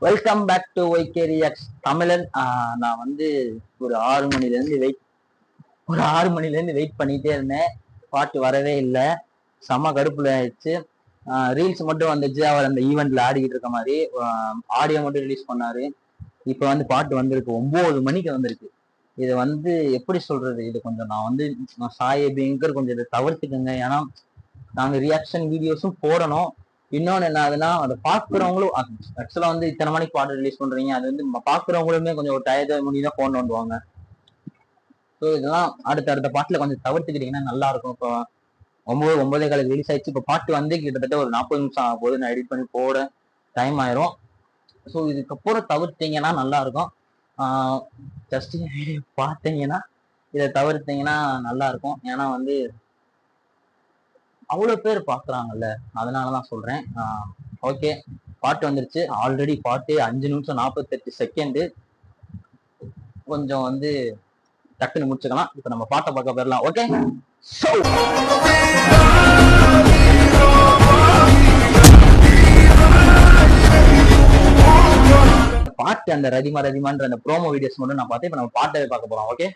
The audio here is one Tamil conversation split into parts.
Welcome back to YK reacts Tamizhan. நான் வந்து ஒரு 6 மணிலேருந்து வெயிட் பண்ணிட்டே இருந்தேன். பாட்டு வரவே இல்லை. செம்ம கடுப்புல ஆயிடுச்சு. ரீல்ஸ் மட்டும் வந்துச்சு. அவர் அந்த ஈவெண்ட்ல ஆடிக்கிட்டு இருக்க மாதிரி ஆடியோ மட்டும் ரிலீஸ் பண்ணாரு. இப்போ வந்து பாட்டு வந்திருக்கு, 9 மணிக்கு வந்திருக்கு. இது வந்து எப்படி சொல்றது, இது கொஞ்சம் நான் சாய் அப்படிங்கிற கொஞ்சம் இதை தவிர்த்துக்குங்க. ஏன்னா நாங்கள் ரியாக்ஷன் வீடியோஸும் போடணும். இன்னொன்று என்ன ஆகுதுன்னா, அதை பார்க்குறவங்களும் ஆக்சுவலாக வந்து இத்தனை மணிக்கு பாட்டு ரிலீஸ் பண்றீங்க, அது வந்து பார்க்குறவங்களுமே கொஞ்சம் ஒரு டயத்தை முடி தான் ஃபோன் பண்ணுவாங்க. ஸோ இதெல்லாம் அடுத்த பாட்டில் கொஞ்சம் தவிர்த்துக்கிட்டீங்கன்னா நல்லா இருக்கும். இப்போ 9:15 ரிலீஸ் ஆயிடுச்சு. இப்போ பாட்டு வந்து கிட்டத்தட்ட ஒரு 40 நிமிஷம் ஆகும் போது நான் எடிட் பண்ணி போட டைம் ஆயிரும். ஸோ இதுக்கப்புறம் தவிர்த்தீங்கன்னா நல்லா இருக்கும். ஜஸ்ட் வீடியோ பார்த்தீங்கன்னா இதை தவிர்த்தீங்கன்னா நல்லா இருக்கும். ஏன்னா வந்து அவ்வளோ பேர் பார்க்குறாங்கல்ல, அதனாலதான் சொல்றேன். ஓகே, பாட்டு வந்துருச்சு. ஆல்ரெடி பாட்டு 5 நிமிஷம் 48 செகண்டு. கொஞ்சம் வந்து டக்குன்னு முடிச்சுக்கலாம். இப்போ நம்ம பாட்டை பார்க்க போயிடலாம். ஓகே, பாட்டு அந்த ரதிமான்ற அந்த ப்ரோமோ வீடியோஸ் மட்டும் நான் பார்த்தேன். இப்போ நம்ம பாட்டை பார்க்க போறோம். ஓகே,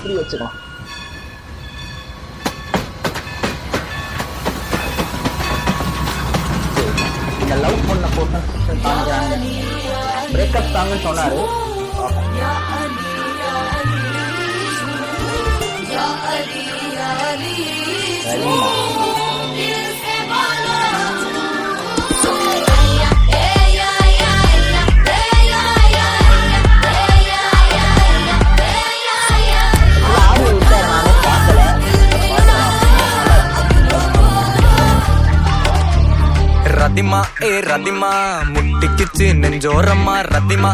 இப்படி வச்சுக்கலாம். இந்த லவ் பண்ண போட்டு பிரேக்கப் சாங்னு சொன்னாரு. ரதிமா ரதிமா முட்டிக்குச்சு நெஞ்சோரமா. ரதிமா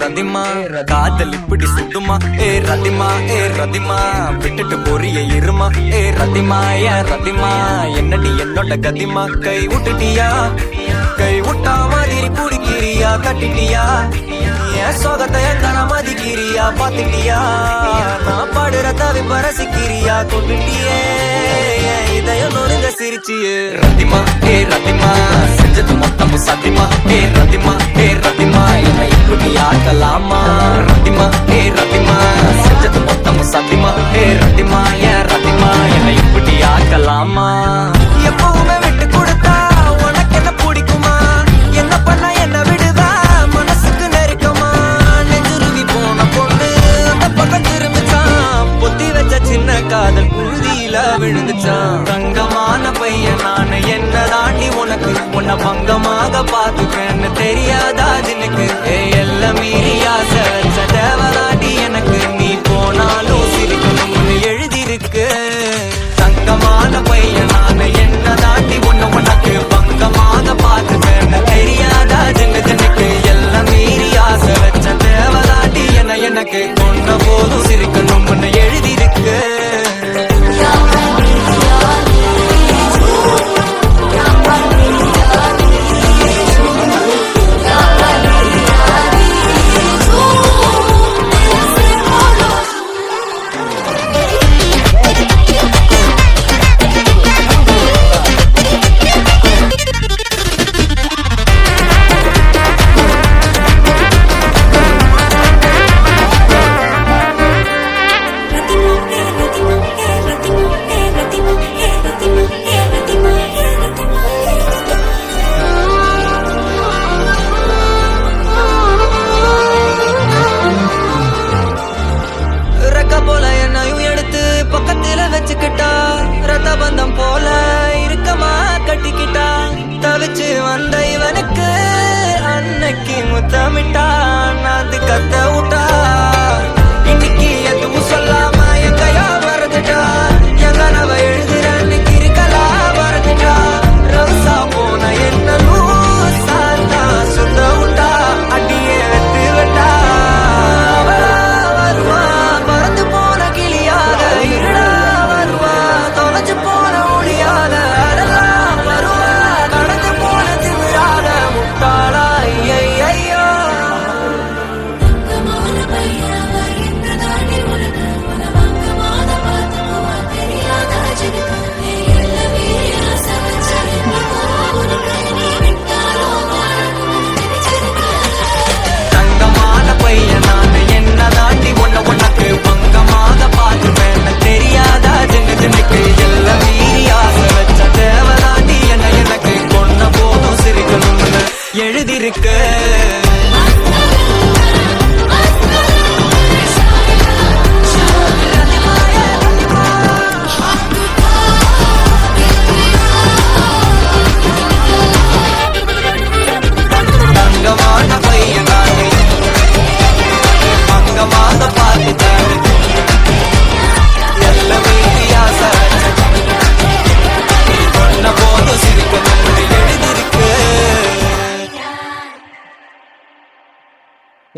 ரதிமா காதல் இப்படி சுத்துமா. ரதிமா ரதிமா விட்டுட்டு போறிய இருமா. ரதிமா ரதிமா என்னடி என்னோட கதிமா. கை விட்டுட்டியா, கை விட்டா மாதிரி குடிக்கிறியா. கட்டிட்டியா என் சோகத்தை எங்கன மதிக்கிறியா. பாத்துட்டியா நான் பாடுற தவிப்ப ரசிக்கிறியா. கொண்டுட்டியே இதயம் நொறுங்க சிரிச்சியே. ரதிமா ரதிமா செஞ்சது மொத்தம் சத்தியமா. ரதிமா ரதிமா என்னை இப்படி ஆக்கலாமா. ரதிமா ரதிமா செஞ்சது மொத்தம் சத்தியமா. ரதிமா ரதிமா என்னை இப்படி ஆக்கலாமா. எப்பவுமே விட்டு கொடுத்தா உனக்கு என்ன பிடிக்குமா. என்ன பண்ண என்ன விடுதா மனசுக்கு நெருக்கமா. நெஞ்சுருவி போன பொண்ணு அந்த பக்கம் திரும்பிச்சான். பொத்தி வச்ச சின்ன காதல் புழுதியில விழுந்துச்சான். தங்கமான பையன் நான் என்ன தாண்டி உனக்கு உன்னை பங்கமாக பாத்துக்கன்னு தெரியாதா ஜினுக்கு. எல்லாம் மீறி ஆசை வச்ச தேவதாண்டி எனக்கு. நீ போனாலும் சிரிக்கணும்னு எழுதிருக்கு. தங்கமான பையன் நான் என்ன தாண்டி உனக்கு பங்கமாக பாத்துக்கன்னு தெரியாதா ஜினுக்கு. எல்லாம் மீறி ஆசை வச்ச தேவதாண்டி எனக்கு. கொண்ட போதும் சிரிக்கணும்னு எழுதிருக்கு. ரதபந்தம் போல இருக்கமா கட்டிக்கிட்டா. தவிச்சு வந்த இவனுக்கு அன்னைக்கு முத்தமிட்டா. நாந்து கத்த விட்டா. இன்னைக்கு எதுவும் சொல்லாம எங்கையா மறந்துட்டா. என் கனவ எழுதுற அன்னைக்கு இருக்கலா மறந்துட்டா. ரவுசா போன என்ன சாத்தா சுத்த விட்டா. அடியே வெத்து விட்டா. வருவா பறந்து போன கிளியாக இருடா. போன ஒளியாத அதெல்லாம் வருவா. கடந்து போன திமிராத முட்டாளா. ஐயோ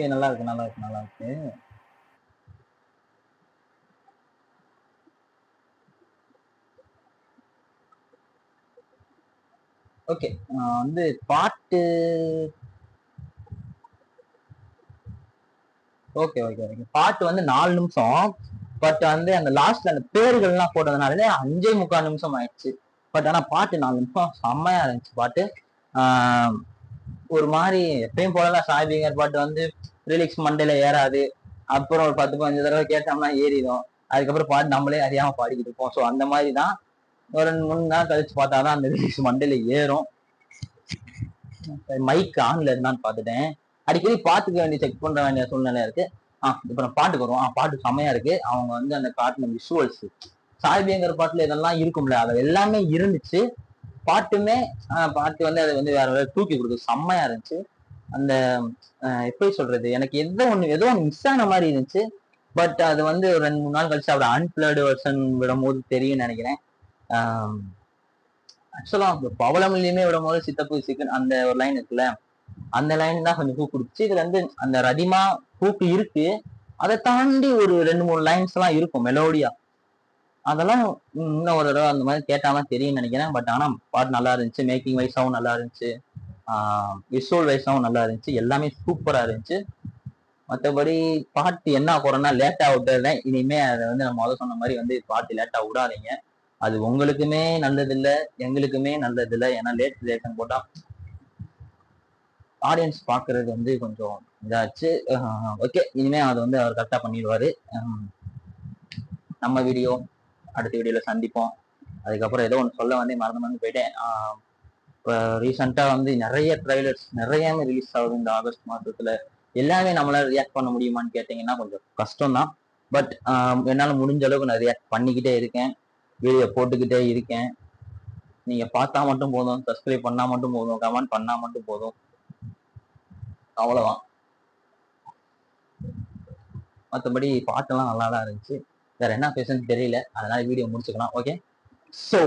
ஓகே, நல்லா இருக்கு, நல்லா இருக்கு, நல்லா இருக்கு. ஓகே, வந்து பாட்டு ஓகே ஓகே ஓகே. பாட்டு வந்து 4 நிமிஷம். பட் வந்து அந்த லாஸ்ட்ல அந்த பேர்கள்லாம் போட்டதுனாலே 5.25 நிமிஷம் ஆயிடுச்சு. பட் ஆனா பாட்டு 4 நிமிஷம் செம்மையா இருந்துச்சு பாட்டு. ஆஹ் ஒரு மாதிரி எப்பயும் போலதான் சாய்பிங்கர் பாட்டு வந்து ரிலிக்ஸ் மண்டையில ஏறாது. அப்புறம் ஒரு 10-15 தடவை கேட்டோம்னா ஏறிடும். அதுக்கப்புறம் பாட்டு நம்மளே அறியாம பாடிக்கிட்டு இருப்போம். ஸோ அந்த மாதிரி தான் ஒரு 2-3 நாள் கழிச்சு பார்த்தாதான் அந்த ரிலிக்ஸ் மண்டையில ஏறும். மைக் ஆன்ல இருந்தான்னு பார்த்துட்டேன். அடிக்கடி பாத்துக்க வேண்டிய செக் பண்ற வேண்டிய சூழ்நிலை இருக்கு. இப்ப நான் பாட்டுக்கு வருவோம். பாட்டு செமையா இருக்கு. அவங்க வந்து அந்த காட்டின விஷுவல்ஸ் சாய்பியங்கர் பாட்டுல இதெல்லாம் இருக்கும்ல, அது எல்லாமே இருந்துச்சு. பாட்டுமே பாட்டு வந்து அதை வந்து வேற வேற தூக்கி கொடுக்குது, செம்மையா இருந்துச்சு. அந்த எப்படி சொல்றது, எனக்கு ஏதோ ஒன்று மிஸ் ஆன மாதிரி இருந்துச்சு. பட் அது வந்து ஒரு 2-3 நாள் கழிச்சு அவர் அன்பிளர்டு வெர்ஷன் விடும்போது தெரியும் நினைக்கிறேன். ஆக்சுவலா பவளமல்லியுமே விடும்போது சித்தப்பு சிக்கன் அந்த ஒரு லைன் இருக்குல்ல, அந்த லைன் தான் கொஞ்சம் ஹூக் கொடுத்துச்சு. இதுல வந்து அந்த ரதிமா ஹூக் இருக்கு, அதை தாண்டி ஒரு 2-3 லைன்ஸ் எல்லாம் இருக்கும் மெலோடியா. அதெல்லாம் இன்னும் ஒரு தடவை அந்த மாதிரி கேட்டாதான் தெரியும்னு நினைக்கிறேன். பட் ஆனா பாட்டு நல்லா இருந்துச்சு, மேக்கிங் வைஸாவும் நல்லா இருந்துச்சு, விஷுவல் வைஸாவும் நல்லா இருந்துச்சு, எல்லாமே சூப்பரா இருந்துச்சு. மற்றபடி பாட்டு என்ன குறைன்னா லேட்டா விட்டுறேன். இனிமே அதை வந்து நம்ம முதல்ல சொன்ன மாதிரி வந்து பாட்டு லேட்டா விடாதீங்க. அது உங்களுக்குமே நல்லதில்லை, எங்களுக்குமே நல்லதில்லை. ஏன்னா லேட் ரிலேஷன் போட்டா ஆடியன்ஸ் பாக்குறது வந்து கொஞ்சம் இதாச்சு. ஓகே, இனிமே அதை வந்து அவர் கரெக்டா பண்ணிடுவாரு. நம்ம வீடியோ அடுத்த வீடியோல சந்திப்போம். அதுக்கப்புறம் ஏதோ ஒன்று சொல்ல வந்து மறந்து போயிட்டேன். இப்போ ரீசெண்டா வந்து நிறைய ட்ரைலர்ஸ் நிறையவே ரிலீஸ் ஆகுது இந்த ஆகஸ்ட் மாசத்துல. எல்லாமே நம்மளால ரியாக்ட் பண்ண முடியுமான்னு கேட்டீங்கன்னா கொஞ்சம் கஷ்டம் தான். பட் என்னால முடிஞ்ச அளவுக்கு நான் ரியாக்ட் பண்ணிக்கிட்டே இருக்கேன், வீடியோ போட்டுக்கிட்டே இருக்கேன். நீங்க பார்த்தா மட்டும் போதும், சப்ஸ்கிரைப் பண்ணா மட்டும் போதும், கமெண்ட் பண்ணா மட்டும் போதும், அவ்வளவுதான். மற்றபடி பாட்டெல்லாம் நல்லா தான் இருந்துச்சு. வேற என்ன பேசுன்னு தெரியல, அதனால வீடியோ முடிச்சுக்கலாம். Okay, so